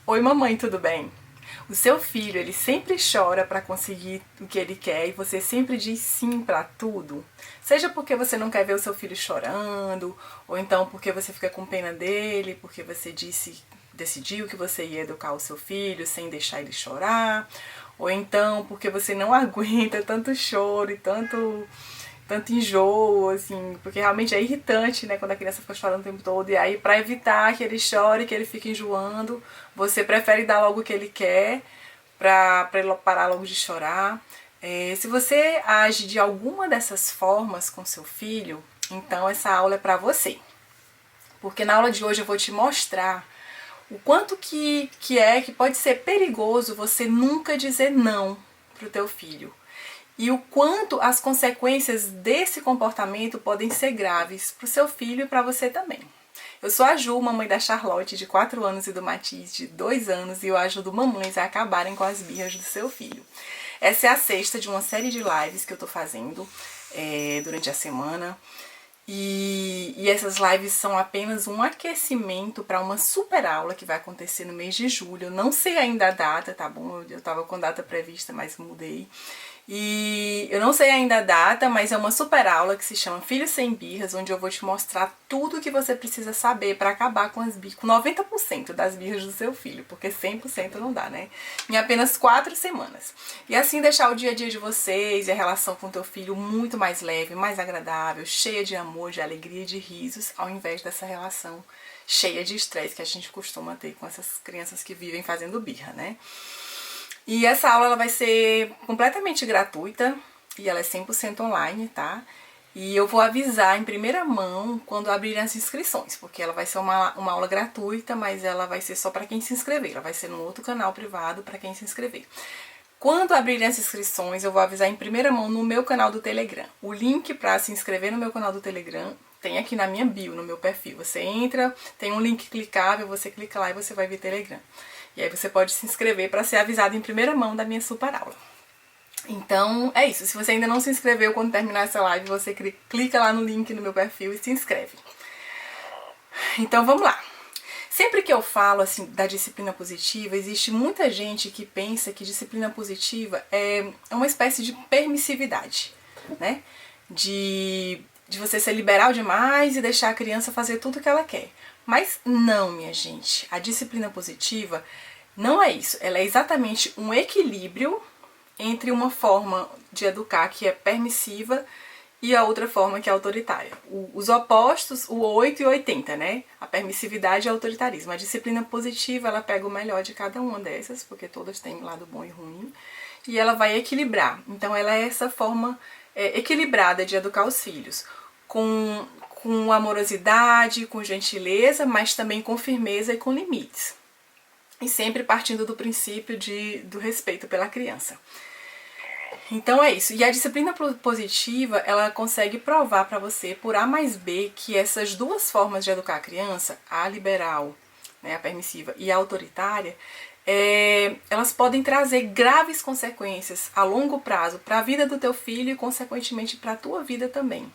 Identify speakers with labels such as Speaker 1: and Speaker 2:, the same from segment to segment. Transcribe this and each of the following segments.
Speaker 1: Oi mamãe, tudo bem? O seu filho, ele sempre chora para conseguir o que ele quer e você sempre diz sim para tudo. Seja porque você não quer ver o seu filho chorando, ou então porque você fica com pena dele, porque você decidiu que você ia educar o seu filho sem deixar ele chorar, ou então porque você não aguenta tanto choro e tanto enjoo, assim, porque realmente é irritante, né, quando a criança fica chorando o tempo todo, e aí pra evitar que ele chore, que ele fique enjoando, você prefere dar logo o que ele quer, pra ele parar logo de chorar. Se você age de alguma dessas formas com seu filho, então essa aula é pra você. Porque na aula de hoje eu vou te mostrar o quanto que pode ser perigoso você nunca dizer não pro teu filho. E o quanto as consequências desse comportamento podem ser graves para o seu filho e para você também. Eu sou a Ju, mamãe da Charlotte, de 4 anos, e do Matiz, de 2 anos, e eu ajudo mamães a acabarem com as birras do seu filho. Essa é a sexta de uma série de lives que eu tô fazendo durante a semana. E essas lives são apenas um aquecimento para uma super aula que vai acontecer no mês de julho. Eu não sei ainda a data, tá bom? Eu tava com data prevista, mas mudei. E eu não sei ainda a data, mas é uma super aula que se chama Filhos Sem Birras, onde eu vou te mostrar tudo o que você precisa saber para acabar com as birras, com 90% das birras do seu filho, porque 100% não dá, né? Em apenas 4 semanas. E assim deixar o dia a dia de vocês e a relação com o teu filho muito mais leve, mais agradável, cheia de amor, de alegria e de risos, ao invés dessa relação cheia de estresse que a gente costuma ter com essas crianças que vivem fazendo birra, né? E essa aula ela vai ser completamente gratuita e ela é 100% online, tá? E eu vou avisar em primeira mão quando abrirem as inscrições, porque ela vai ser uma aula gratuita, mas ela vai ser só para quem se inscrever. Ela vai ser num outro canal privado para quem se inscrever. Quando abrirem as inscrições, eu vou avisar em primeira mão no meu canal do Telegram. O link para se inscrever no meu canal do Telegram tem aqui na minha bio, no meu perfil. Você entra, tem um link clicável, você clica lá e você vai ver Telegram. E aí você pode se inscrever para ser avisado em primeira mão da minha super aula. Então é isso. Se você ainda não se inscreveu, quando terminar essa live, você clica lá no link no meu perfil e se inscreve. Então vamos lá. Sempre que eu falo assim da disciplina positiva, existe muita gente que pensa que disciplina positiva é uma espécie de permissividade, né? De você ser liberal demais e deixar a criança fazer tudo o que ela quer. Mas não, minha gente. A disciplina positiva não é isso. Ela é exatamente um equilíbrio entre uma forma de educar que é permissiva e a outra forma que é autoritária. Os opostos, o 8 e 80, né? A permissividade e o autoritarismo. A disciplina positiva, ela pega o melhor de cada uma dessas, porque todas têm lado bom e ruim, e ela vai equilibrar. Então ela é essa forma equilibrada de educar os filhos, com amorosidade, com gentileza, mas também com firmeza e com limites. E sempre partindo do princípio do respeito pela criança. Então é isso. E a disciplina positiva, ela consegue provar para você, por A mais B, que essas duas formas de educar a criança, a liberal, né, a permissiva, e a autoritária, elas podem trazer graves consequências a longo prazo para a vida do teu filho e, consequentemente, para a tua vida também.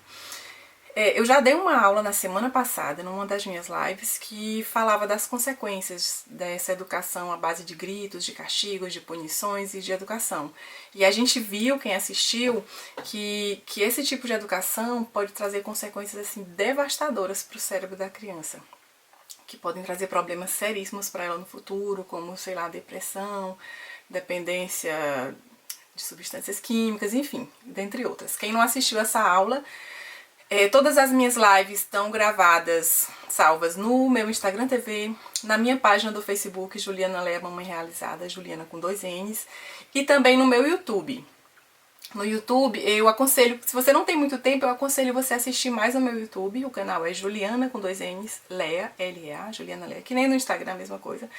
Speaker 1: Eu já dei uma aula na semana passada, numa das minhas lives, que falava das consequências dessa educação à base de gritos, de castigos, de punições e de educação. E a gente viu, quem assistiu, que esse tipo de educação pode trazer consequências assim devastadoras para o cérebro da criança, que podem trazer problemas seríssimos para ela no futuro, como, sei lá, depressão, dependência de substâncias químicas, enfim, dentre outras. Quem não assistiu essa aula, todas as minhas lives estão gravadas, salvas no meu Instagram TV, na minha página do Facebook, Juliana Lea Mamãe Realizada, Juliana com 2 N's, e também no meu YouTube. No YouTube, eu aconselho, se você não tem muito tempo, eu aconselho você assistir mais no meu YouTube. O canal é Juliana com 2 N's, Lea, L-E-A, Juliana Lea, que nem no Instagram a mesma coisa.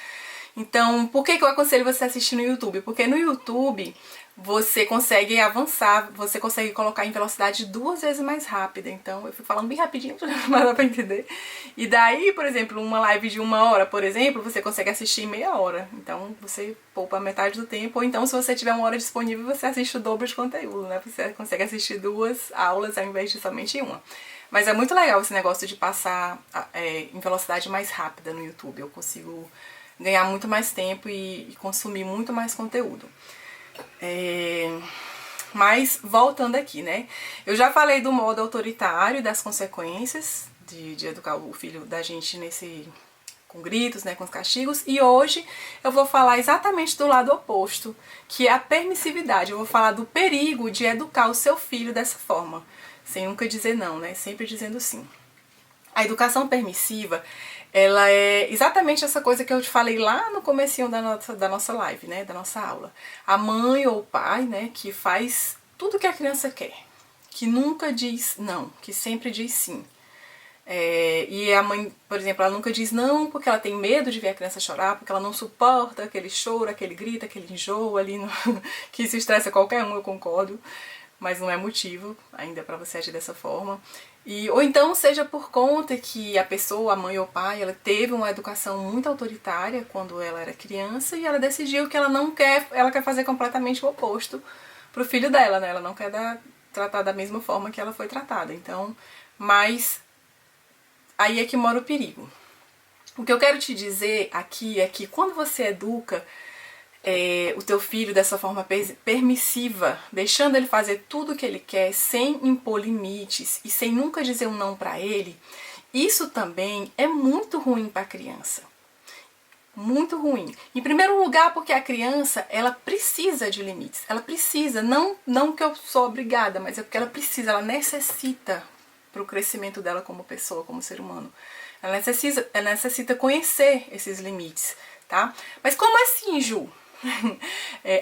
Speaker 1: Então, por que eu aconselho você a assistir no YouTube? Porque no YouTube você consegue avançar, você consegue colocar em velocidade 2 vezes mais rápida. Então, eu fico falando bem rapidinho, mas dá pra entender. E daí, por exemplo, uma live de 1 hora, por exemplo, você consegue assistir em meia hora. Então, você poupa metade do tempo. Ou então, se você tiver 1 hora disponível, você assiste o dobro de conteúdo, né? Você consegue assistir 2 aulas ao invés de somente uma. Mas é muito legal esse negócio de passar em velocidade mais rápida no YouTube. Eu consigo ganhar muito mais tempo e consumir muito mais conteúdo. Mas voltando aqui, né? Eu já falei do modo autoritário e das consequências de educar o filho da gente com gritos, né, com os castigos, e hoje eu vou falar exatamente do lado oposto, que é a permissividade. Eu vou falar do perigo de educar o seu filho dessa forma, sem nunca dizer não, né, sempre dizendo sim. A educação permissiva, ela é exatamente essa coisa que eu te falei lá no comecinho da nossa live, né, da nossa aula. A mãe ou o pai, né, que faz tudo que a criança quer, que nunca diz não, que sempre diz sim. E a mãe, por exemplo, ela nunca diz não porque ela tem medo de ver a criança chorar, porque ela não suporta aquele choro, aquele grito, aquele enjoo ali, que isso estressa qualquer um, eu concordo, mas não é motivo ainda para você agir dessa forma. Ou então seja por conta que a pessoa, a mãe ou o pai, ela teve uma educação muito autoritária quando ela era criança e ela decidiu que ela quer fazer completamente o oposto pro filho dela, né? Ela não quer tratar da mesma forma que ela foi tratada. Então, mas aí é que mora o perigo. O que eu quero te dizer aqui é que quando você educa o teu filho dessa forma permissiva, deixando ele fazer tudo o que ele quer, sem impor limites e sem nunca dizer um não pra ele, isso também é muito ruim para a criança. Muito ruim. Em primeiro lugar, porque a criança, ela precisa de limites. Ela precisa, não que eu sou obrigada, mas é porque ela precisa, ela necessita para o crescimento dela como pessoa, como ser humano. Ela necessita conhecer esses limites, tá? Mas como assim, Ju?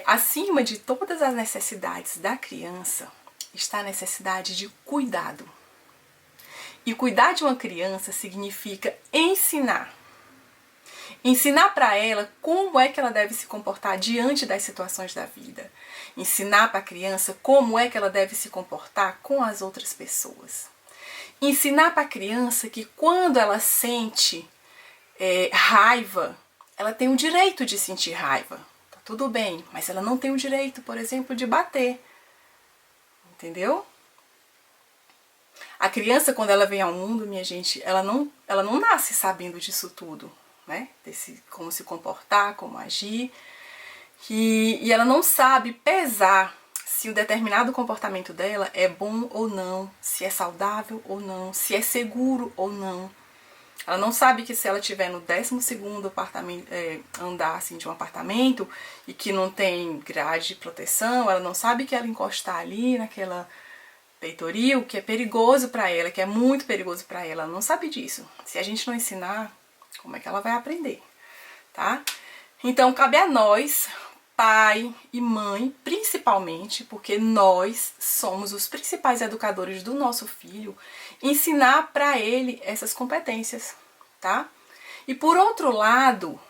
Speaker 1: Acima de todas as necessidades da criança está a necessidade de cuidado. E cuidar de uma criança significa ensinar. Ensinar para ela como é que ela deve se comportar diante das situações da vida. Ensinar para a criança como é que ela deve se comportar com as outras pessoas. Ensinar para a criança que quando ela sente raiva, ela tem o direito de sentir raiva. Tá tudo bem, mas ela não tem o direito, por exemplo, de bater. Entendeu? A criança, quando ela vem ao mundo, minha gente, ela não nasce sabendo disso tudo, né? Como se comportar, como agir. E ela não sabe pesar se um determinado comportamento dela é bom ou não, se é saudável ou não, se é seguro ou não. Ela não sabe que se ela estiver no 12º andar assim, de um apartamento e que não tem grade de proteção, ela não sabe que ela encostar ali naquela peitoril, que é perigoso para ela, que é muito perigoso para ela. Ela não sabe disso. Se a gente não ensinar, como é que ela vai aprender, tá? Então, cabe a nós, pai e mãe, principalmente, porque nós somos os principais educadores do nosso filho, ensinar para ele essas competências, tá? E por outro lado,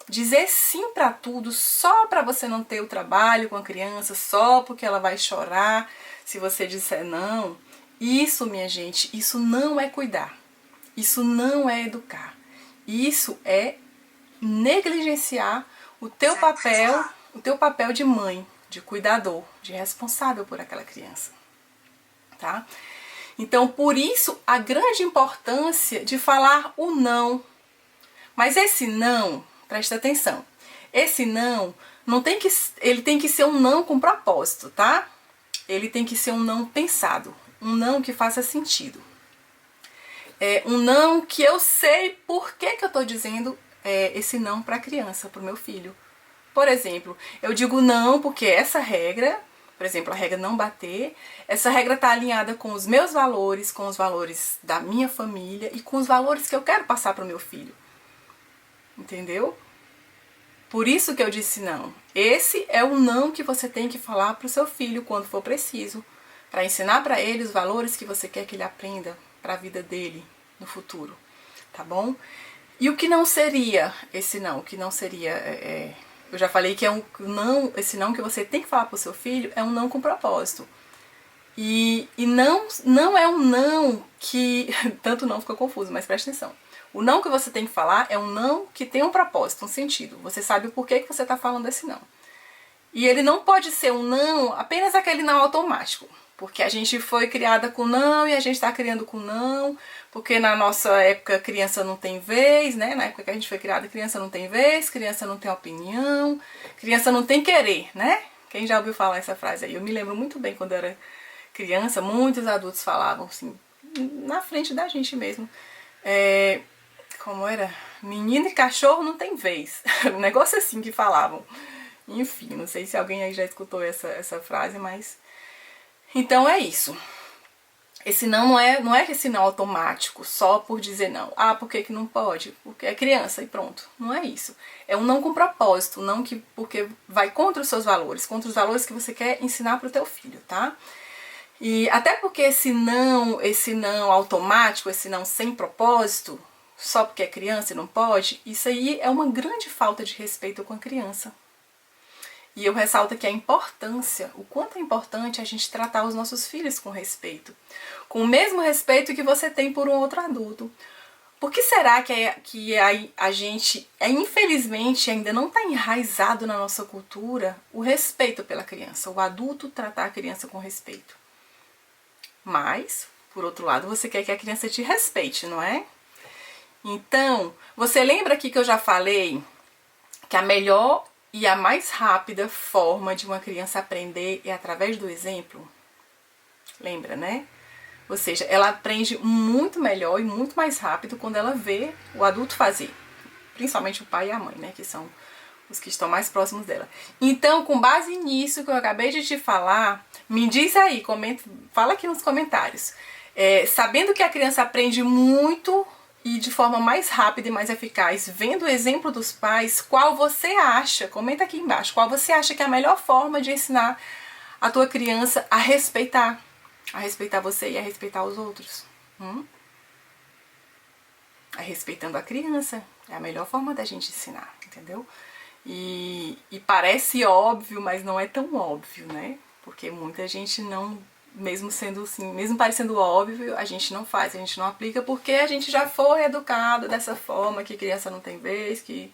Speaker 1: dizer sim para tudo só para você não ter o trabalho com a criança, só porque ela vai chorar se você disser não, isso, minha gente, isso não é cuidar, isso não é educar, isso é negligenciar o teu papel de mãe, de cuidador, de responsável por aquela criança, tá? Então, por isso, a grande importância de falar o não. Mas esse não, presta atenção, esse não, ele tem que ser um não com propósito, tá? Ele tem que ser um não pensado, um não que faça sentido. Um não que eu sei por que eu tô dizendo esse não para a criança, para o meu filho. Por exemplo, eu digo não porque essa regra, por exemplo, a regra não bater, essa regra está alinhada com os meus valores, com os valores da minha família e com os valores que eu quero passar para o meu filho. Entendeu? Por isso que eu disse não. Esse é o não que você tem que falar para o seu filho quando for preciso, para ensinar para ele os valores que você quer que ele aprenda para a vida dele no futuro, tá bom? E o que não seria esse não? O que não seria... eu já falei que é um não, esse não que você tem que falar para o seu filho é um não com propósito. E não é um não que... Tanto não ficou confuso, mas presta atenção. O não que você tem que falar é um não que tem um propósito, um sentido. Você sabe o porquê que você está falando esse não. E ele não pode ser um não, apenas aquele não automático. Porque a gente foi criada com não e a gente está criando com não, porque na nossa época criança não tem vez, né? Na época que a gente foi criada, criança não tem vez, criança não tem opinião, criança não tem querer, né? Quem já ouviu falar essa frase aí? Eu me lembro muito bem quando eu era criança, muitos adultos falavam assim, na frente da gente mesmo. Como era? Menino e cachorro não tem vez. Um negócio assim que falavam. Enfim, não sei se alguém aí já escutou essa frase, mas... Então é isso. Esse não é esse não automático, só por dizer não. Ah, por que não pode? Porque é criança e pronto. Não é isso. É um não com propósito, não que porque vai contra os seus valores, contra os valores que você quer ensinar para o teu filho, tá? E até porque esse não automático, esse não sem propósito, só porque é criança e não pode, isso aí é uma grande falta de respeito com a criança. E eu ressalto aqui a importância, o quanto é importante a gente tratar os nossos filhos com respeito. Com o mesmo respeito que você tem por um outro adulto. Por que será que a gente, infelizmente, ainda não está enraizado na nossa cultura o respeito pela criança, o adulto tratar a criança com respeito? Mas, por outro lado, você quer que a criança te respeite, não é? Então, você lembra aqui que eu já falei que a melhor e a mais rápida forma de uma criança aprender é através do exemplo? Lembra, né? Ou seja, ela aprende muito melhor e muito mais rápido quando ela vê o adulto fazer. Principalmente o pai e a mãe, né? Que são os que estão mais próximos dela. Então, com base nisso que eu acabei de te falar, me diz aí, fala aqui nos comentários. Sabendo que a criança aprende muito e de forma mais rápida e mais eficaz, vendo o exemplo dos pais, qual você acha, comenta aqui embaixo, qual você acha que é a melhor forma de ensinar a tua criança a respeitar você e a respeitar os outros? Respeitando a criança, é a melhor forma da gente ensinar, entendeu? E parece óbvio, mas não é tão óbvio, né? Porque muita gente não... Mesmo sendo assim, mesmo parecendo óbvio, a gente não faz, a gente não aplica porque a gente já foi educado dessa forma, que criança não tem vez, que,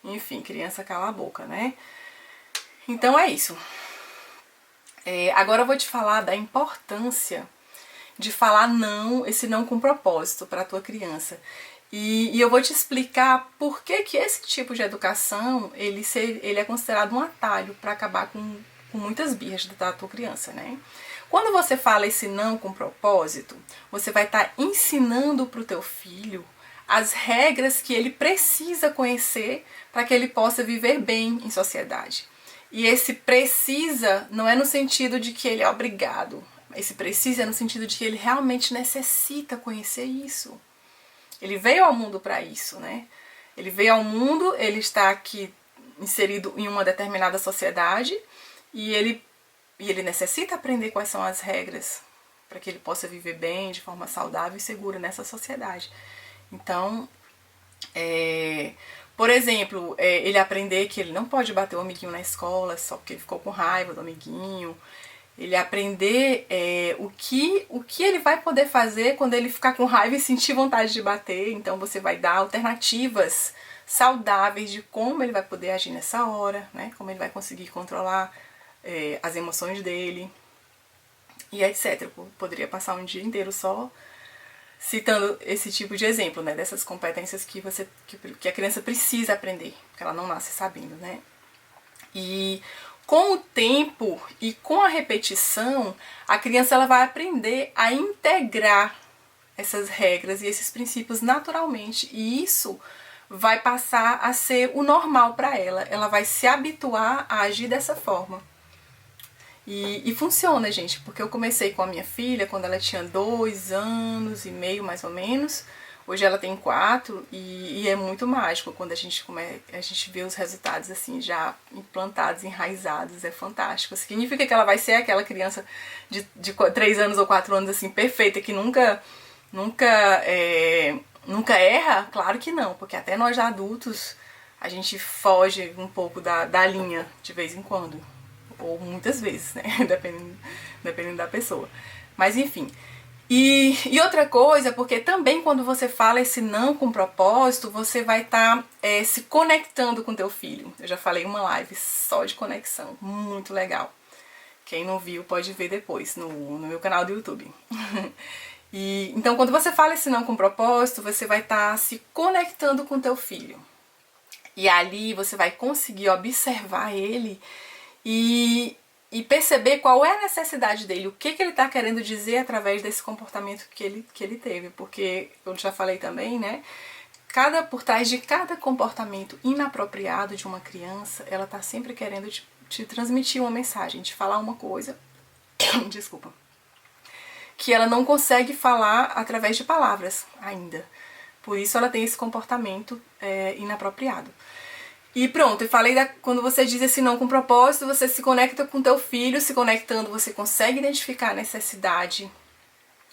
Speaker 1: enfim, criança cala a boca, né? Então é isso. Agora eu vou te falar da importância de falar não, esse não com propósito para a tua criança. E eu vou te explicar por que esse tipo de educação, ele é considerado um atalho para acabar com muitas birras da tua criança, né? Quando você fala esse não com propósito, você vai estar ensinando para o teu filho as regras que ele precisa conhecer para que ele possa viver bem em sociedade. E esse precisa não é no sentido de que ele é obrigado. Esse precisa é no sentido de que ele realmente necessita conhecer isso. Ele veio ao mundo para isso, né? Ele veio ao mundo, ele está aqui inserido em uma determinada sociedade e ele necessita aprender quais são as regras para que ele possa viver bem, de forma saudável e segura nessa sociedade. Então, por exemplo, ele aprender que ele não pode bater o amiguinho na escola só porque ele ficou com raiva do amiguinho. Ele aprender o que ele vai poder fazer quando ele ficar com raiva e sentir vontade de bater. Então você vai dar alternativas saudáveis de como ele vai poder agir nessa hora, né? Como ele vai conseguir controlar as emoções dele e etc. Eu poderia passar um dia inteiro só citando esse tipo de exemplo, né? Dessas competências que a criança precisa aprender, porque ela não nasce sabendo, né? E com o tempo e com a repetição, a criança ela vai aprender a integrar essas regras e esses princípios naturalmente. E isso vai passar a ser o normal para ela. Ela vai se habituar a agir dessa forma. E funciona, gente, porque eu comecei com a minha filha quando ela tinha 2 anos e meio, mais ou menos. Hoje ela tem 4 e é muito mágico quando a gente vê os resultados assim já implantados, enraizados, é fantástico. Significa que ela vai ser aquela criança de 3 anos ou 4 anos assim, perfeita, que nunca erra? Claro que não, porque até nós adultos a gente foge um pouco da linha de vez em quando. Ou muitas vezes, né? Dependendo da pessoa. Mas enfim. E outra coisa, porque também quando você fala esse não com propósito, você vai estar se conectando com teu filho. Eu já falei uma live só de conexão, muito legal. Quem não viu pode ver depois no meu canal do YouTube. E então quando você fala esse não com propósito, você vai estar se conectando com teu filho. E ali você vai conseguir observar ele e perceber qual é a necessidade dele, o que ele está querendo dizer através desse comportamento que ele teve. Porque eu já falei também, né? Por trás de cada comportamento inapropriado de uma criança, ela está sempre querendo te transmitir uma mensagem, te falar uma coisa, desculpa, que ela não consegue falar através de palavras ainda. Por isso ela tem esse comportamento inapropriado. E pronto, eu falei quando você diz esse não com propósito, você se conecta com teu filho, se conectando você consegue identificar a necessidade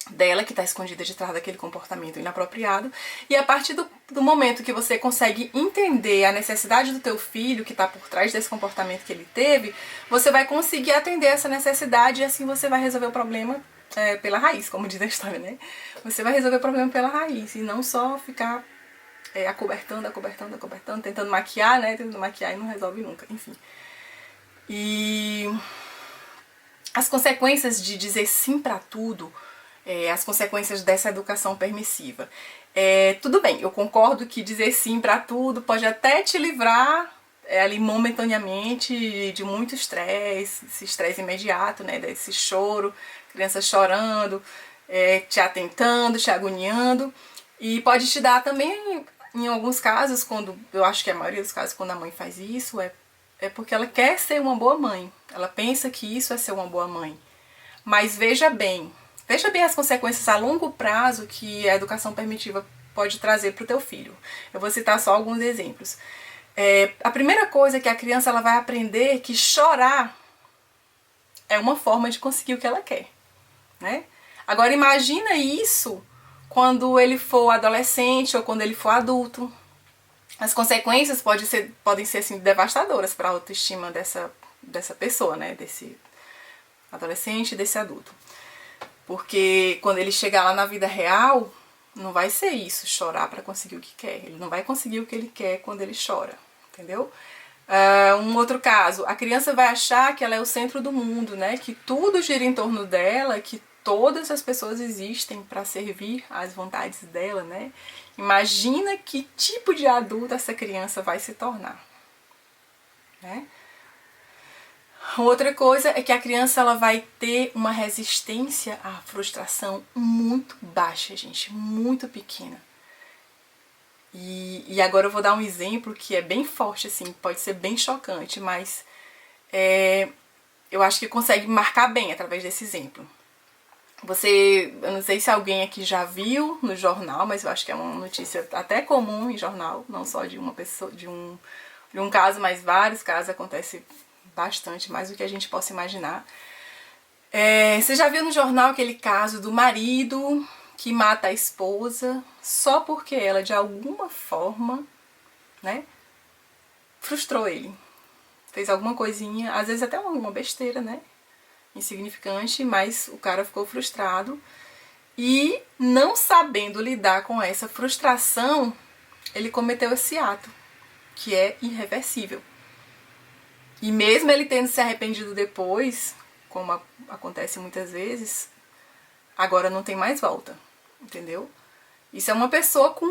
Speaker 1: dela que está escondida de trás daquele comportamento inapropriado, e a partir do momento que você consegue entender a necessidade do teu filho que está por trás desse comportamento que ele teve, você vai conseguir atender essa necessidade e assim você vai resolver o problema pela raiz, como diz a história, né? Você vai resolver o problema pela raiz e não só ficar acobertando, tentando maquiar, né? Tentando maquiar e não resolve nunca, enfim. E as consequências de dizer sim pra tudo, as consequências dessa educação permissiva. Tudo bem, eu concordo que dizer sim pra tudo pode até te livrar ali momentaneamente de muito estresse, esse estresse imediato, né? Desse choro, criança chorando, te atentando, te agoniando. E pode te dar também, em alguns casos, quando eu acho que a maioria dos casos, quando a mãe faz isso, é porque ela quer ser uma boa mãe. Ela pensa que isso é ser uma boa mãe. Mas veja bem as consequências a longo prazo que a educação permissiva pode trazer para o teu filho. Eu vou citar só alguns exemplos. A primeira coisa é que a criança ela vai aprender que chorar é uma forma de conseguir o que ela quer, né? Agora imagina isso quando ele for adolescente ou quando ele for adulto. As consequências podem ser assim, devastadoras para a autoestima dessa pessoa, né? Desse adolescente, desse adulto. Porque quando ele chegar lá na vida real, não vai ser isso, chorar para conseguir o que quer. Ele não vai conseguir o que ele quer quando ele chora, entendeu? Um outro caso, a criança vai achar que ela é o centro do mundo, né? Que tudo gira em torno dela, que todas as pessoas existem para servir às vontades dela, né? Imagina que tipo de adulto essa criança vai se tornar, né? Outra coisa é que a criança ela vai ter uma resistência à frustração muito baixa, gente, muito pequena. E agora eu vou dar um exemplo que é bem forte, assim, pode ser bem chocante, mas eu acho que consegue marcar bem através desse exemplo. Eu não sei se alguém aqui já viu no jornal, mas eu acho que é uma notícia até comum em jornal, não só de uma pessoa, de um caso, mas vários casos, acontece bastante, mais do que a gente possa imaginar. Você já viu no jornal aquele caso do marido que mata a esposa só porque ela, de alguma forma, né, frustrou ele. Fez alguma coisinha, às vezes até uma besteira, né, insignificante, mas o cara ficou frustrado e, não sabendo lidar com essa frustração, ele cometeu esse ato, que é irreversível. E mesmo ele tendo se arrependido depois, como acontece muitas vezes, agora não tem mais volta, entendeu? Isso é uma pessoa com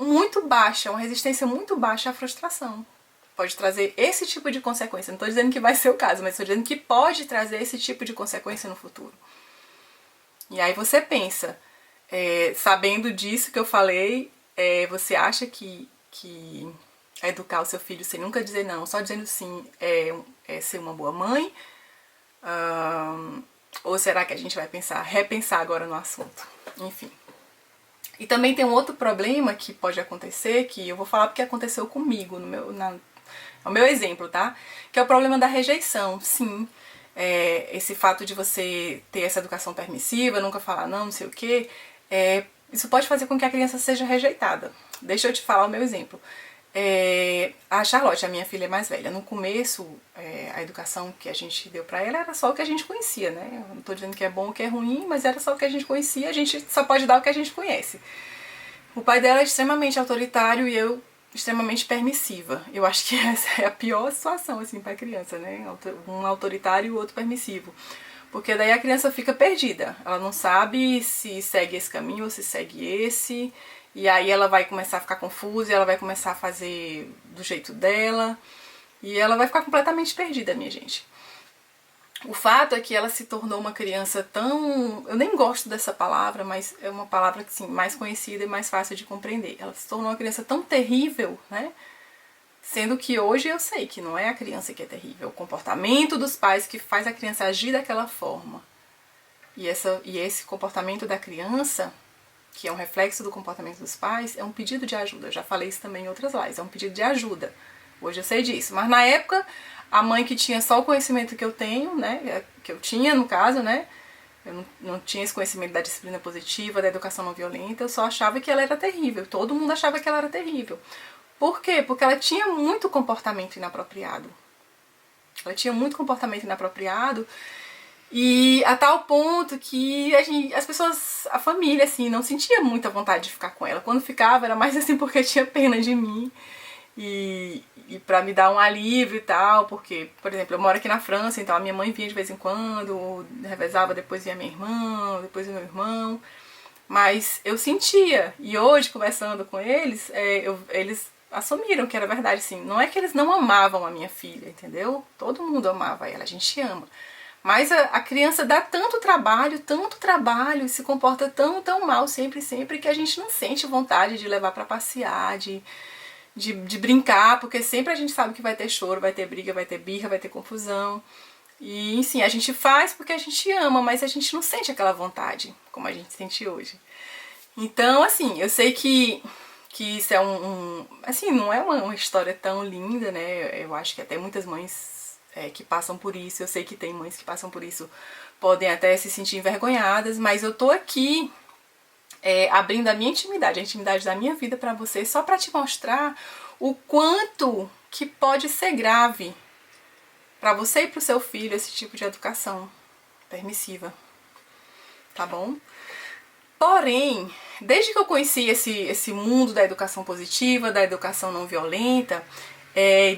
Speaker 1: muito baixa, uma resistência muito baixa à frustração. Pode trazer esse tipo de consequência. Não estou dizendo que vai ser o caso, mas estou dizendo que pode trazer esse tipo de consequência no futuro. E aí você pensa, sabendo disso que eu falei, você acha que educar o seu filho sem nunca dizer não, só dizendo sim, é ser uma boa mãe? Ou será que a gente vai repensar agora no assunto? Enfim. E também tem um outro problema que pode acontecer, que eu vou falar porque aconteceu comigo, é o meu exemplo, tá? Que é o problema da rejeição. Sim, esse fato de você ter essa educação permissiva, nunca falar não sei o quê, isso pode fazer com que a criança seja rejeitada. Deixa eu te falar o meu exemplo. A Charlotte, a minha filha mais velha, no começo, a educação que a gente deu pra ela era só o que a gente conhecia, né? Eu não tô dizendo que é bom ou que é ruim, mas era só o que a gente conhecia, a gente só pode dar o que a gente conhece. O pai dela é extremamente autoritário e eu extremamente permissiva. Eu acho que essa é a pior situação, assim, para a criança, né? Um autoritário e o outro permissivo. Porque daí a criança fica perdida. Ela não sabe se segue esse caminho ou se segue esse. E aí ela vai começar a ficar confusa e ela vai começar a fazer do jeito dela. E ela vai ficar completamente perdida, minha gente. O fato é que ela se tornou uma criança tão... Eu nem gosto dessa palavra, mas é uma palavra assim, mais conhecida e mais fácil de compreender. Ela se tornou uma criança tão terrível, né? Sendo que hoje eu sei que não é a criança que é terrível. É o comportamento dos pais que faz a criança agir daquela forma. E esse comportamento da criança, que é um reflexo do comportamento dos pais, é um pedido de ajuda. Eu já falei isso também em outras lives. É um pedido de ajuda. Hoje eu sei disso. Mas na época, a mãe que tinha só o conhecimento que eu tenho, né? Que eu tinha, no caso, né? Eu não tinha esse conhecimento da disciplina positiva, da educação não violenta. Eu só achava que ela era terrível. Todo mundo achava que ela era terrível. Por quê? Porque ela tinha muito comportamento inapropriado. Ela tinha muito comportamento inapropriado e a tal ponto que as pessoas, a família, assim, não sentia muita vontade de ficar com ela. Quando ficava, era mais assim porque tinha pena de mim e pra me dar um alívio e tal, porque, por exemplo, eu moro aqui na França, então a minha mãe vinha de vez em quando, revezava, depois vinha minha irmã, depois vinha meu irmão, mas eu sentia. E hoje, conversando com eles, eles assumiram que era verdade, sim. Não é que eles não amavam a minha filha, entendeu? Todo mundo amava ela, a gente ama. Mas a criança dá tanto trabalho, e se comporta tão mal sempre, que a gente não sente vontade de levar pra passear, de brincar, porque sempre a gente sabe que vai ter choro, vai ter briga, vai ter birra, vai ter confusão. E, sim, a gente faz porque a gente ama, mas a gente não sente aquela vontade, como a gente sente hoje. Então, assim, eu sei que isso é assim, não é uma história tão linda, né? Eu acho que até muitas mães que passam por isso, eu sei que tem mães que passam por isso, podem até se sentir envergonhadas, mas eu tô aqui abrindo a minha intimidade, a intimidade da minha vida pra você, só pra te mostrar o quanto que pode ser grave pra você e pro seu filho esse tipo de educação permissiva, tá bom? Porém, desde que eu conheci esse mundo da educação positiva, da educação não violenta,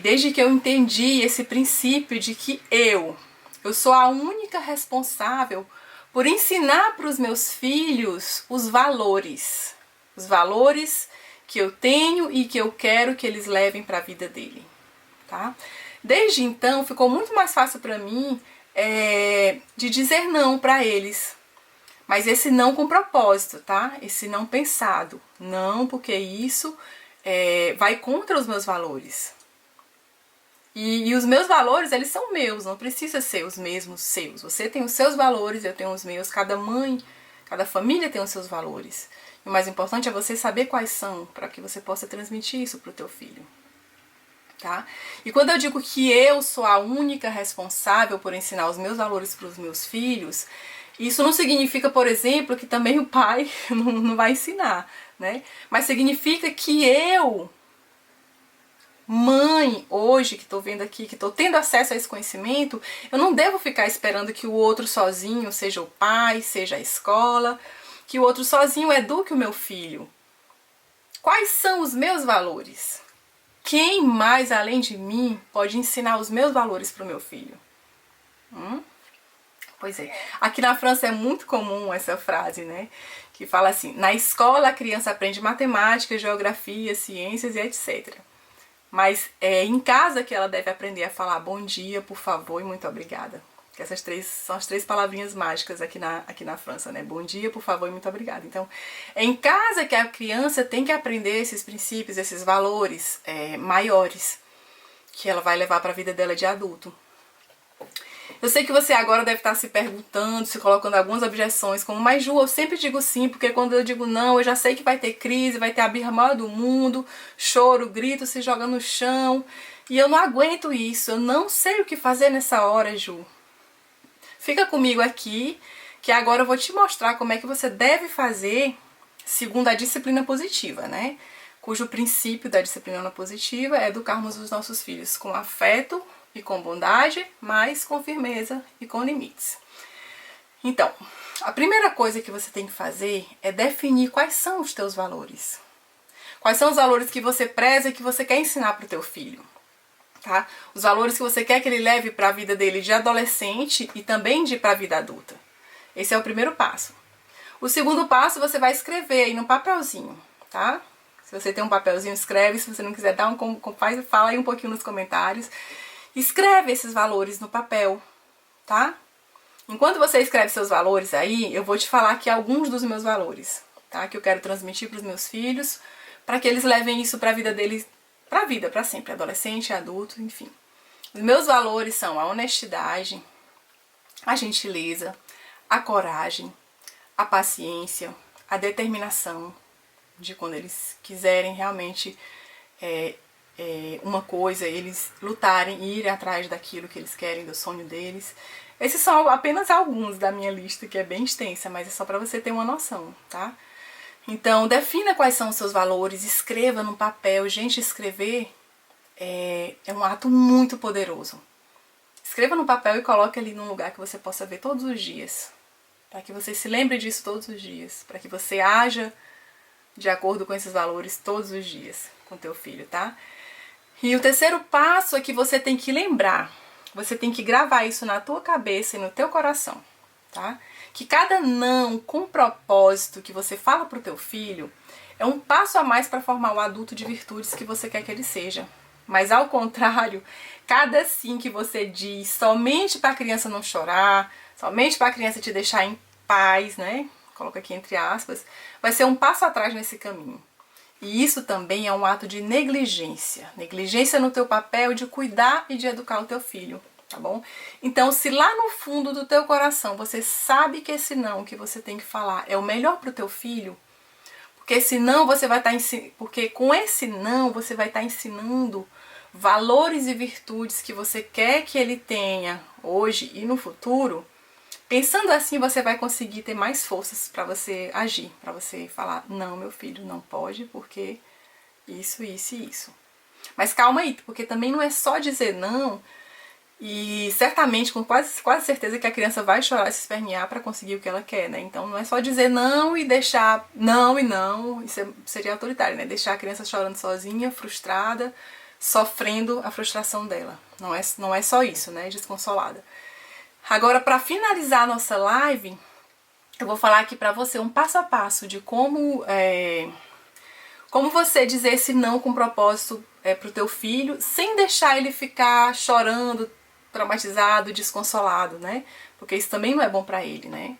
Speaker 1: desde que eu entendi esse princípio de que eu sou a única responsável por ensinar para os meus filhos os valores que eu tenho e que eu quero que eles levem para a vida dele, tá? Desde então ficou muito mais fácil para mim de dizer não para eles. Mas esse não com propósito, tá? Esse não pensado. Não, porque isso vai contra os meus valores. E os meus valores, eles são meus, não precisa ser os mesmos seus. Você tem os seus valores, eu tenho os meus. Cada mãe, cada família tem os seus valores. E o mais importante é você saber quais são, para que você possa transmitir isso para o teu filho. Tá? E quando eu digo que eu sou a única responsável por ensinar os meus valores para os meus filhos, isso não significa, por exemplo, que também o pai não vai ensinar, né? Mas significa que eu, mãe, hoje, que estou vendo aqui, que estou tendo acesso a esse conhecimento, eu não devo ficar esperando que o outro sozinho, seja o pai, seja a escola, que o outro sozinho eduque o meu filho. Quais são os meus valores? Quem mais, além de mim, pode ensinar os meus valores para o meu filho? Pois é. Aqui na França é muito comum essa frase, né? Que fala assim, na escola a criança aprende matemática, geografia, ciências e etc. Mas é em casa que ela deve aprender a falar bom dia, por favor e muito obrigada. Que essas são as 3 palavrinhas mágicas aqui na França, né? Bom dia, por favor e muito obrigada. Então, é em casa que a criança tem que aprender esses princípios, esses valores maiores que ela vai levar para a vida dela de adulto. Eu sei que você agora deve estar se perguntando, se colocando algumas objeções, como, mas Ju, eu sempre digo sim, porque quando eu digo não, eu já sei que vai ter crise, vai ter a birra maior do mundo, choro, grito, se joga no chão, e eu não aguento isso, eu não sei o que fazer nessa hora, Ju. Fica comigo aqui, que agora eu vou te mostrar como é que você deve fazer segundo a disciplina positiva, né? Cujo princípio da disciplina positiva é educarmos os nossos filhos com afeto e com bondade, mas com firmeza e com limites. Então, a primeira coisa que você tem que fazer é definir quais são os teus valores. Quais são os valores que você preza e que você quer ensinar para o teu filho, tá? Os valores que você quer que ele leve para a vida dele de adolescente e também para a vida adulta. Esse é o primeiro passo. O segundo passo você vai escrever aí no papelzinho, tá? Se você tem um papelzinho, escreve. Se você não quiser dar fala aí um pouquinho nos comentários. Escreve esses valores no papel, tá? Enquanto você escreve seus valores aí, eu vou te falar aqui alguns dos meus valores, tá? Que eu quero transmitir para os meus filhos, para que eles levem isso para a vida deles, para a vida, para sempre, adolescente, adulto, enfim. Os meus valores são a honestidade, a gentileza, a coragem, a paciência, a determinação de quando eles quiserem realmente uma coisa, eles lutarem e irem atrás daquilo que eles querem, do sonho deles. Esses são apenas alguns da minha lista, que é bem extensa, mas é só para você ter uma noção, tá? Então, defina quais são os seus valores, escreva no papel. Gente, escrever é um ato muito poderoso. Escreva no papel e coloque ali num lugar que você possa ver todos os dias, para que você se lembre disso todos os dias, para que você haja de acordo com esses valores todos os dias com teu filho, tá? E o terceiro passo é que você tem que lembrar, você tem que gravar isso na tua cabeça e no teu coração, tá? Que cada não com propósito que você fala pro teu filho é um passo a mais para formar o adulto de virtudes que você quer que ele seja. Mas ao contrário, cada sim que você diz somente para a criança não chorar, somente para a criança te deixar em paz, né? Coloca aqui entre aspas, vai ser um passo atrás nesse caminho. E isso também é um ato de negligência. Negligência no teu papel de cuidar e de educar o teu filho, tá bom? Então, se lá no fundo do teu coração você sabe que esse não que você tem que falar é o melhor pro teu filho, porque senão você vai estar porque com esse não você vai estar ensinando valores e virtudes que você quer que ele tenha hoje e no futuro. Pensando assim, você vai conseguir ter mais forças para você agir, para você falar, não, meu filho, não pode, porque isso, isso e isso. Mas calma aí, porque também não é só dizer não, e certamente, com quase certeza que a criança vai chorar e se espernear para conseguir o que ela quer, né? Então não é só dizer não e deixar não e não, isso seria autoritário, né? Deixar a criança chorando sozinha, frustrada, sofrendo a frustração dela. Não é só isso, né? Desconsolada. Agora, para finalizar a nossa live, eu vou falar aqui para você um passo a passo de como você dizer esse não com propósito pro teu filho, sem deixar ele ficar chorando, traumatizado, desconsolado, né? Porque isso também não é bom para ele, né?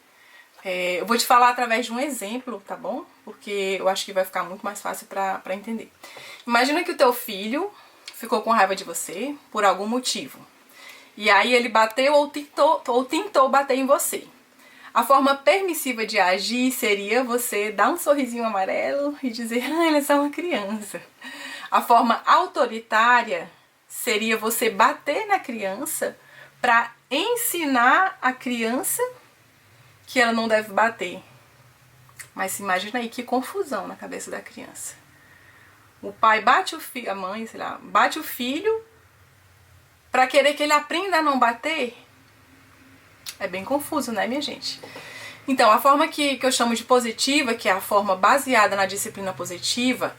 Speaker 1: Eu vou te falar através de um exemplo, tá bom? Porque eu acho que vai ficar muito mais fácil para entender. Imagina que o teu filho ficou com raiva de você por algum motivo. E aí ele bateu ou tentou bater em você. A forma permissiva de agir seria você dar um sorrisinho amarelo e dizer, ele é só uma criança. A forma autoritária seria você bater na criança para ensinar a criança que ela não deve bater. Mas imagina aí que confusão na cabeça da criança. O pai bate o filho, a mãe, sei lá, bate o filho para querer que ele aprenda a não bater. É bem confuso, né, minha gente? Então, a forma que eu chamo de positiva, que é a forma baseada na disciplina positiva,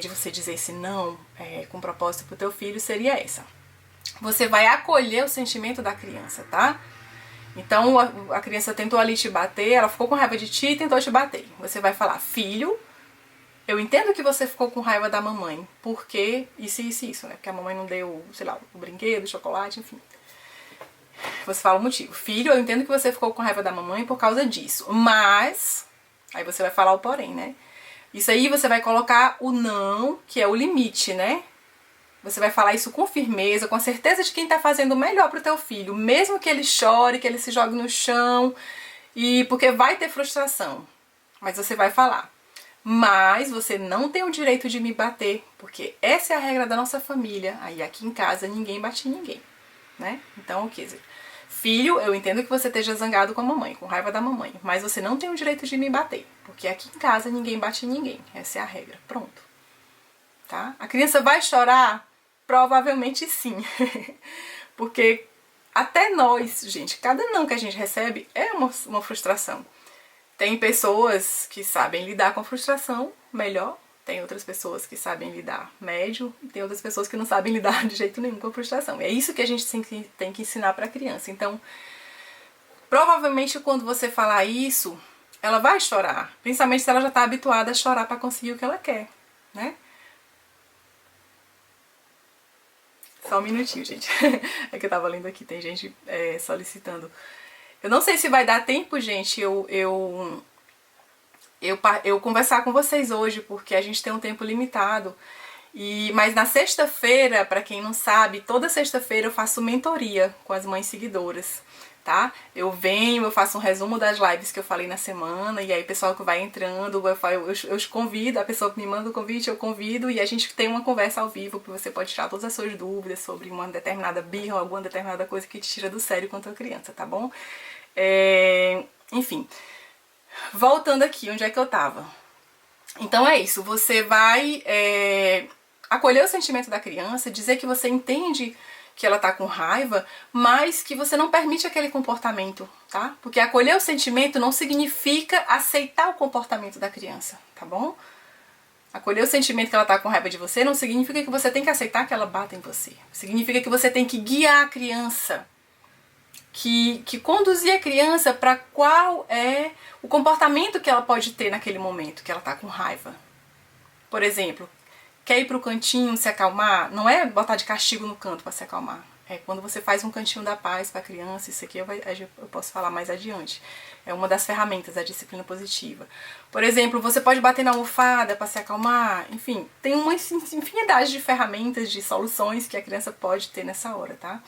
Speaker 1: de você dizer esse não com propósito pro teu filho, seria essa. Você vai acolher o sentimento da criança, tá? Então, a criança tentou ali te bater, ela ficou com raiva de ti e tentou te bater. Você vai falar, filho, eu entendo que você ficou com raiva da mamãe, porque isso, né? Porque a mamãe não deu, sei lá, o brinquedo, o chocolate, enfim. Você fala o motivo. Filho, eu entendo que você ficou com raiva da mamãe por causa disso, mas... Aí você vai falar o porém, né? Isso aí você vai colocar o não, que é o limite, né? Você vai falar isso com firmeza, com a certeza de quem tá fazendo o melhor pro teu filho, mesmo que ele chore, que ele se jogue no chão, e porque vai ter frustração. Mas você vai falar. Mas você não tem o direito de me bater, porque essa é a regra da nossa família. Aí aqui em casa ninguém bate em ninguém, né? Então, quer dizer, filho, eu entendo que você esteja zangado com a mamãe, com raiva da mamãe, mas você não tem o direito de me bater, porque aqui em casa ninguém bate em ninguém. Essa é a regra. Pronto. Tá? A criança vai chorar? Provavelmente sim. Porque até nós, gente, cada não que a gente recebe é uma frustração. Tem pessoas que sabem lidar com a frustração melhor, Tem outras pessoas que sabem lidar médio e tem outras pessoas que não sabem lidar de jeito nenhum com a frustração. É isso que a gente tem que ensinar para a criança. Então, provavelmente quando você falar isso, ela vai chorar, principalmente se ela já está habituada a chorar para conseguir o que ela quer, né? Só um minutinho, gente. É que eu tava lendo aqui, tem gente solicitando. Eu não sei se vai dar tempo, gente, eu conversar com vocês hoje, porque a gente tem um tempo limitado. Mas na sexta-feira, para quem não sabe, toda sexta-feira eu faço mentoria com as mães seguidoras, tá? Eu faço um resumo das lives que eu falei na semana, e aí o pessoal que vai entrando, eu convido, a pessoa que me manda o convite, eu convido, e a gente tem uma conversa ao vivo, que você pode tirar todas as suas dúvidas sobre uma determinada birra ou alguma determinada coisa que te tira do sério quanto a criança, tá bom? Enfim, voltando aqui, onde é que eu tava? Então é isso, você vai acolher o sentimento da criança, dizer que você entende que ela tá com raiva, mas que você não permite aquele comportamento, tá? Porque acolher o sentimento não significa aceitar o comportamento da criança, tá bom? Acolher o sentimento que ela tá com raiva de você não significa que você tem que aceitar que ela bata em você. Significa que você tem que guiar a criança, que conduzir a criança para qual é o comportamento que ela pode ter naquele momento que ela tá com raiva. Por exemplo, quer ir pro cantinho se acalmar? Não é botar de castigo no canto para se acalmar. É quando você faz um cantinho da paz para a criança, isso aqui eu posso falar mais adiante. É uma das ferramentas da disciplina positiva. Por exemplo, você pode bater na almofada para se acalmar. Enfim, tem uma infinidade de ferramentas, de soluções que a criança pode ter nessa hora, tá?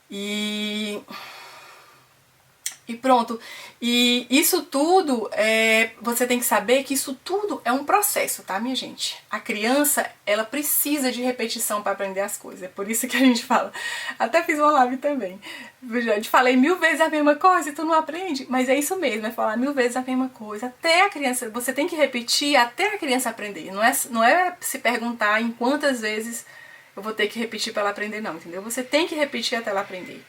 Speaker 1: E pronto. E isso tudo, você tem que saber que isso tudo é um processo, tá, minha gente? A criança, ela precisa de repetição para aprender as coisas. É por isso que a gente fala. Até fiz uma live também. Eu te falei 1000 vezes a mesma coisa e tu não aprende. Mas é isso mesmo, é falar 1000 vezes a mesma coisa. Até a criança, você tem que repetir até a criança aprender. Não é se perguntar em quantas vezes eu vou ter que repetir para ela aprender, não, entendeu? Você tem que repetir até ela aprender.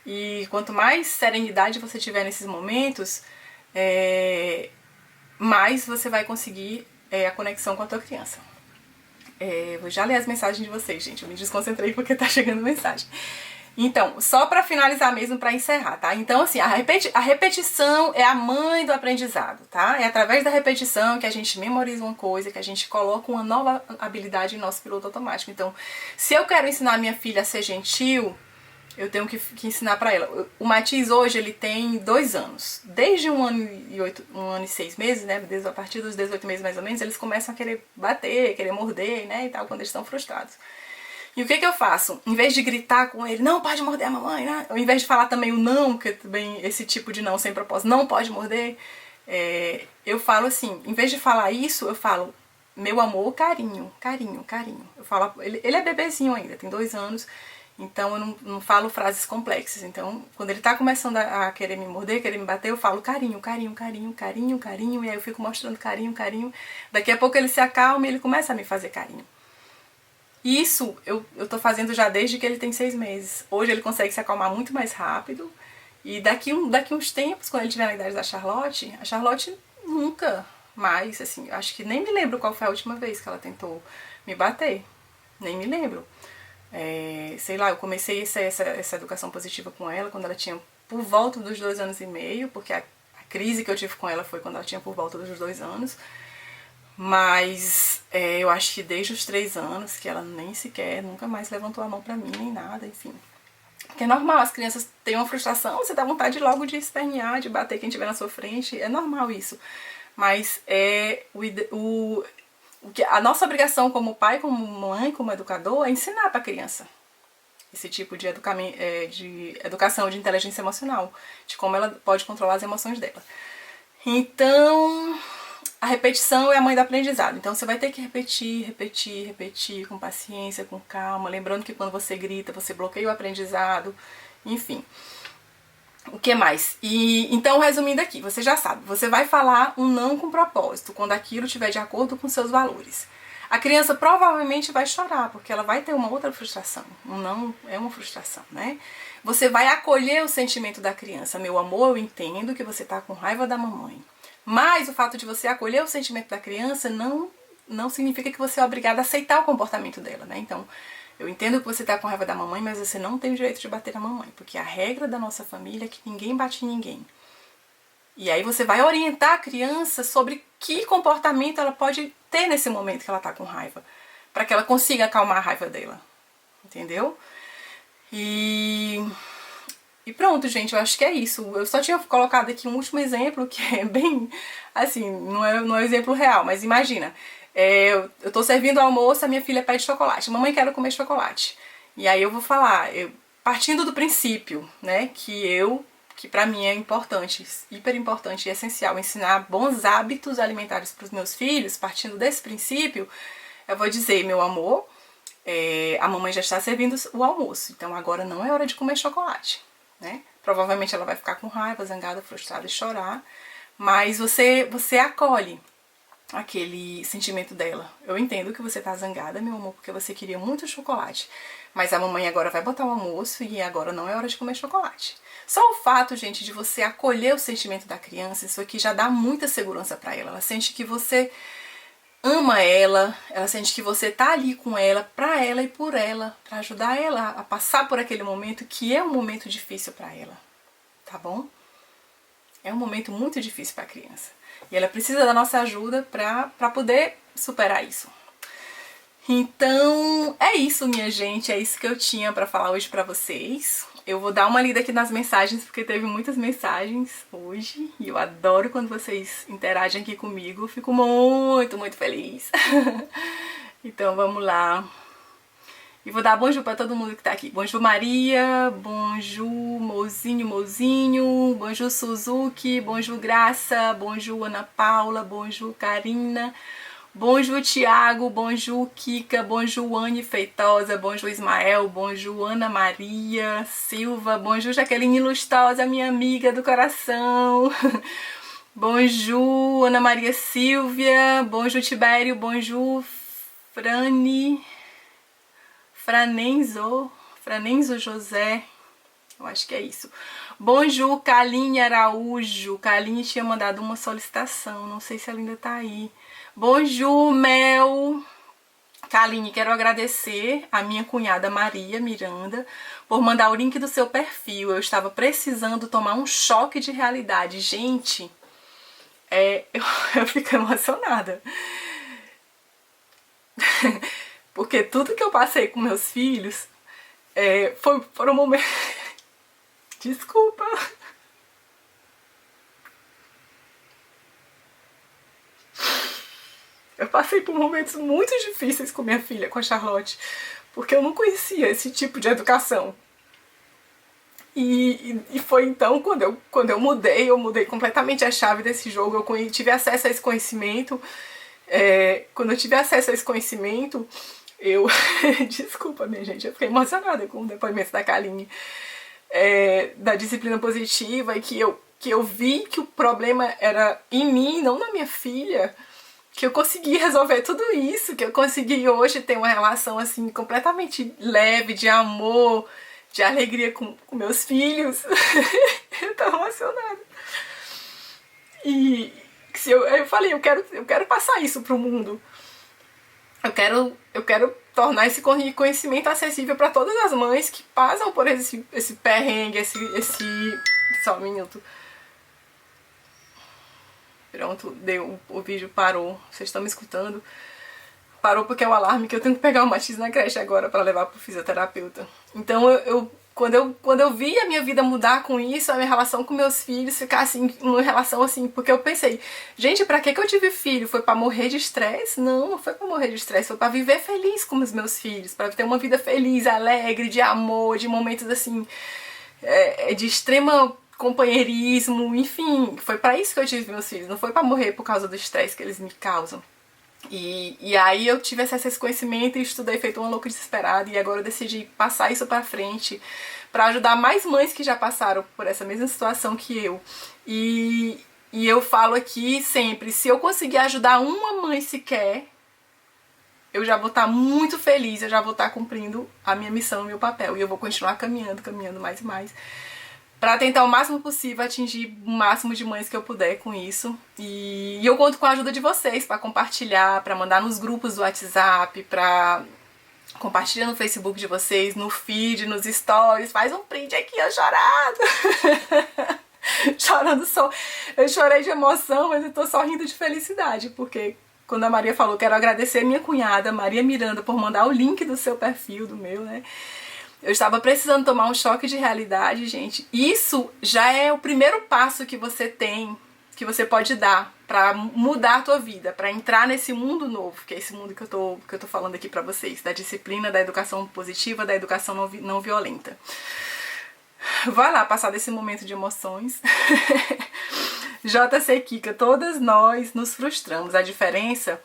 Speaker 1: E quanto mais serenidade você tiver nesses momentos, mais você vai conseguir a conexão com a tua criança. Vou já ler as mensagens de vocês, gente. Eu me desconcentrei porque tá chegando mensagem. Então, só para finalizar mesmo, para encerrar, tá? Então, assim, a repetição é a mãe do aprendizado, tá? É através da repetição que a gente memoriza uma coisa, que a gente coloca uma nova habilidade em nosso piloto automático. Então, se eu quero ensinar minha filha a ser gentil, eu tenho que ensinar pra ela. O Matiz hoje, ele tem 2 anos. Desde 1 ano e 6 meses, né? A partir dos 18 meses mais ou menos, eles começam a querer bater, querer morder, né? E tal, quando eles estão frustrados. E o que eu faço? Em vez de gritar com ele, não pode morder a mamãe, né? Ou em vez de falar também o não, que é também esse tipo de não sem propósito, não pode morder, eu falo assim, em vez de falar isso, eu falo, meu amor, carinho, carinho, carinho. Eu falo, ele é bebezinho ainda, tem 2 anos, então eu não falo frases complexas. Então, quando ele tá começando a querer me morder, querer me bater, eu falo carinho, carinho, carinho, carinho, carinho, e aí eu fico mostrando carinho, carinho. Daqui a pouco ele se acalma e ele começa a me fazer carinho. Isso eu tô fazendo já desde que ele tem 6 meses. Hoje ele consegue se acalmar muito mais rápido. E daqui uns tempos, quando ele tiver na idade da Charlotte, a Charlotte nunca mais, assim, acho que nem me lembro qual foi a última vez que ela tentou me bater. Nem me lembro. Sei lá, eu comecei essa educação positiva com ela quando ela tinha por volta dos 2 anos e meio, porque a crise que eu tive com ela foi quando ela tinha por volta dos 2 anos. Mas eu acho que desde os 3 anos que ela nem sequer, nunca mais levantou a mão pra mim, nem nada, enfim. Porque é normal, as crianças têm uma frustração, você dá vontade logo de espernear, de bater quem estiver na sua frente, é normal isso. Mas a nossa obrigação como pai, como mãe, como educador, é ensinar pra criança esse tipo de educação de inteligência emocional, de como ela pode controlar as emoções dela. Então, a repetição é a mãe do aprendizado. Então você vai ter que repetir, repetir, repetir, com paciência, com calma. Lembrando que quando você grita, você bloqueia o aprendizado. Enfim. O que mais? Então, resumindo aqui, você já sabe. Você vai falar um não com propósito, quando aquilo estiver de acordo com seus valores. A criança provavelmente vai chorar, porque ela vai ter uma outra frustração. Um não é uma frustração, né? Você vai acolher o sentimento da criança. Meu amor, eu entendo que você tá com raiva da mamãe. Mas o fato de você acolher o sentimento da criança não não significa que você é obrigada a aceitar o comportamento dela, né? Então, eu entendo que você tá com raiva da mamãe, mas você não tem o direito de bater na mamãe, porque a regra da nossa família é que ninguém bate em ninguém. E aí você vai orientar a criança sobre que comportamento ela pode ter nesse momento que ela tá com raiva, para que ela consiga acalmar a raiva dela, entendeu? E pronto, gente, eu acho que é isso. Eu só tinha colocado aqui um último exemplo, que é bem, assim, não é um exemplo real, mas imagina, eu tô servindo almoço, a minha filha pede chocolate. Mamãe, quero comer chocolate. E aí eu vou falar, partindo do princípio, né, que pra mim é importante, hiper importante e essencial, ensinar bons hábitos alimentares pros meus filhos, partindo desse princípio, eu vou dizer, meu amor, a mamãe já está servindo o almoço, então agora não é hora de comer chocolate, né? Provavelmente ela vai ficar com raiva, zangada, frustrada e chorar, mas você acolhe aquele sentimento dela. Eu entendo que você tá zangada, meu amor, porque você queria muito chocolate, mas a mamãe agora vai botar o almoço e agora não é hora de comer chocolate. Só o fato, gente, de você acolher o sentimento da criança, isso aqui já dá muita segurança pra ela. Ela sente que você ama ela, ela sente que você tá ali com ela, pra ela e por ela, pra ajudar ela a passar por aquele momento que é um momento difícil pra ela, tá bom? É um momento muito difícil pra criança. E ela precisa da nossa ajuda pra poder superar isso. Então, é isso, minha gente, é isso que eu tinha pra falar hoje pra vocês. Eu vou dar uma lida aqui nas mensagens, porque teve muitas mensagens hoje, e eu adoro quando vocês interagem aqui comigo, eu fico muito, muito feliz. Então, vamos lá. E vou dar bonjour pra todo mundo que tá aqui. Bonjour Maria, bonjour Mozinho, bonjour Suzuki, bonjour Graça, bonjour Ana Paula, bonjour Karina, bonjour Tiago, bonjour Kika, bonjour Anne Feitosa, bonjour Ismael, bonjour Ana Maria Silva, bonjour Jaqueline Lustosa, minha amiga do coração. Bonjour Ana Maria Silvia, bonjour Tibério, bonjour Franenzo José, eu acho que é isso. Bonjour Kaline Araújo, Kaline tinha mandado uma solicitação, não sei se ela ainda tá aí. Bonjour Mel. Kaline, quero agradecer a minha cunhada Maria Miranda por mandar o link do seu perfil. Eu estava precisando tomar um choque de realidade. Gente, eu fico emocionada. Porque tudo que eu passei com meus filhos foi um momento... Desculpa. Eu passei por momentos muito difíceis com minha filha, com a Charlotte, porque eu não conhecia esse tipo de educação. E foi então, quando eu mudei completamente a chave desse jogo, eu tive acesso a esse conhecimento. Quando eu tive acesso a esse conhecimento, Desculpa, minha gente, eu fiquei emocionada com o depoimento da Kaline, da disciplina positiva, e que eu vi que o problema era em mim, não na minha filha, que eu consegui resolver tudo isso, que eu consegui hoje ter uma relação assim completamente leve, de amor, de alegria com meus filhos. Eu tô emocionada. E eu falei, eu quero passar isso pro mundo. Eu quero tornar esse conhecimento acessível para todas as mães que passam por esse perrengue, Só um minuto. Pronto, o vídeo parou. Vocês estão me escutando? Parou porque é o alarme que eu tenho que pegar o Matiz na creche agora para levar pro fisioterapeuta. Então quando eu vi a minha vida mudar com isso, a minha relação com meus filhos ficar assim, uma relação assim, porque eu pensei, gente, pra que eu tive filho? Foi pra morrer de estresse? Não foi pra morrer de estresse, foi pra viver feliz com os meus filhos, pra ter uma vida feliz, alegre, de amor, de momentos assim, de extrema companheirismo, enfim, foi pra isso que eu tive meus filhos, não foi pra morrer por causa do estresse que eles me causam. E aí eu tive acesso a esse conhecimento e estudei feito uma louca desesperada, e agora eu decidi passar isso pra frente pra ajudar mais mães que já passaram por essa mesma situação que eu. E eu falo aqui sempre, se eu conseguir ajudar uma mãe sequer, eu já vou estar muito feliz, eu já vou estar cumprindo a minha missão, o meu papel, e eu vou continuar caminhando mais e mais para tentar o máximo possível atingir o máximo de mães que eu puder com isso. E eu conto com a ajuda de vocês para compartilhar, para mandar nos grupos do WhatsApp, para compartilhar no Facebook de vocês, no feed, nos stories. Faz um print aqui, eu chorado. Chorando só. Eu chorei de emoção, mas eu tô só rindo de felicidade, porque quando a Maria falou, quero agradecer a minha cunhada, Maria Miranda, por mandar o link do seu perfil, do meu, né? Eu estava precisando tomar um choque de realidade, gente. Isso já é o primeiro passo que você tem, que você pode dar pra mudar a tua vida, pra entrar nesse mundo novo, que é esse mundo que eu tô falando aqui pra vocês, da disciplina, da educação positiva, da educação não violenta. Vai lá passar desse momento de emoções. JC Kika, todas nós nos frustramos. A diferença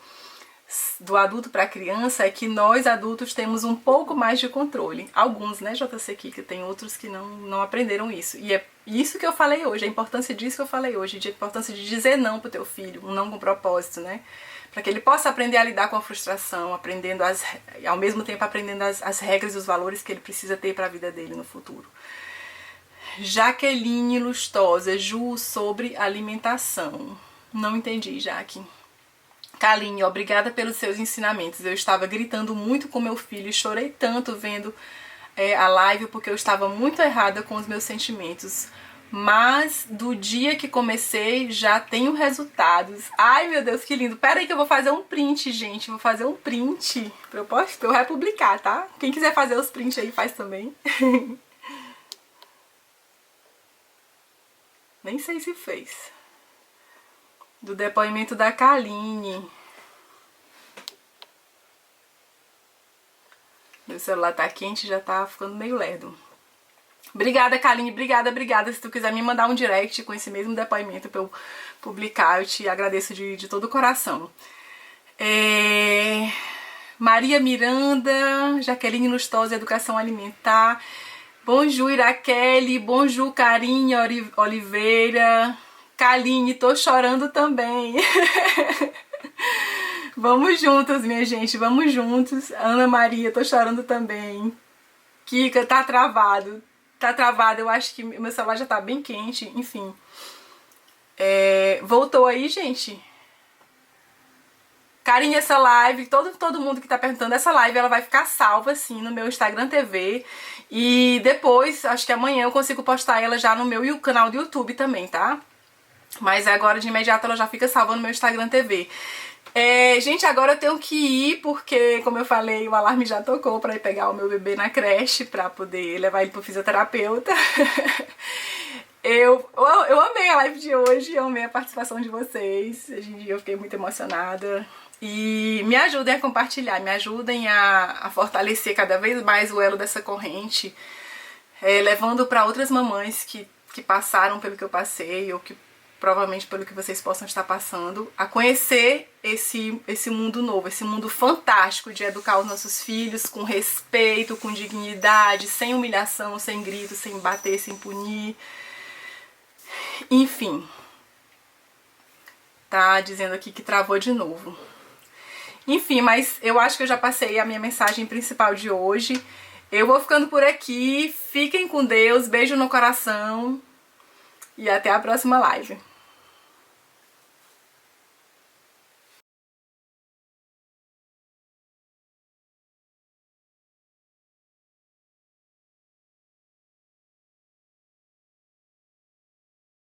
Speaker 1: do adulto para a criança é que nós adultos temos um pouco mais de controle. Alguns, né, JC Kika, tem outros que não aprenderam isso. E é isso que eu falei hoje, a importância disso que eu falei hoje, a importância de dizer não pro teu filho, um não com propósito, né? Para que ele possa aprender a lidar com a frustração, aprendendo ao mesmo tempo aprendendo as regras e os valores que ele precisa ter para a vida dele no futuro. Jaqueline Lustosa, Ju, sobre alimentação. Não entendi, Jaque. Kaline, obrigada pelos seus ensinamentos. Eu estava gritando muito com meu filho e chorei tanto vendo a live porque eu estava muito errada com os meus sentimentos. Mas do dia que comecei já tenho resultados. Ai, meu Deus, que lindo. Pera aí que eu vou fazer um print, gente. Vou fazer um print pra eu republicar, tá? Quem quiser fazer os prints aí, faz também. Nem sei se fez. Do depoimento da Kaline. Meu celular tá quente e já tá ficando meio lerdo. Obrigada, Kaline. Obrigada. Se tu quiser me mandar um direct com esse mesmo depoimento pra eu publicar, eu te agradeço de todo o coração. Maria Miranda, Jaqueline Lustosa, Educação Alimentar. Bonjour, Iraquele. Bonjour, Carinha Oliveira. Kaline, tô chorando também. Vamos juntos, minha gente, vamos juntos. Ana Maria, tô chorando também. Kika, tá travado. Tá travado, eu acho que meu celular já tá bem quente, enfim. Voltou aí, gente? Carinha, essa live, todo mundo que tá perguntando, essa live ela vai ficar salva assim no meu Instagram TV. E depois, acho que amanhã eu consigo postar ela já no meu canal do YouTube também, tá? Mas agora de imediato ela já fica salva no meu Instagram TV. Gente, agora eu tenho que ir porque, como eu falei, o alarme já tocou pra ir pegar o meu bebê na creche pra poder levar ele pro fisioterapeuta. Eu amei a live de hoje, eu amei a participação de vocês. Eu fiquei muito emocionada. E me ajudem a compartilhar, me ajudem a fortalecer cada vez mais o elo dessa corrente, levando para outras mamães que passaram pelo que eu passei, ou que provavelmente pelo que vocês possam estar passando, a conhecer esse mundo novo, esse mundo fantástico de educar os nossos filhos com respeito, com dignidade, sem humilhação, sem grito, sem bater, sem punir. Enfim, tá dizendo aqui que travou de novo. Enfim, mas eu acho que eu já passei a minha mensagem principal de hoje. Eu vou ficando por aqui. Fiquem com Deus, beijo no coração e até a próxima live.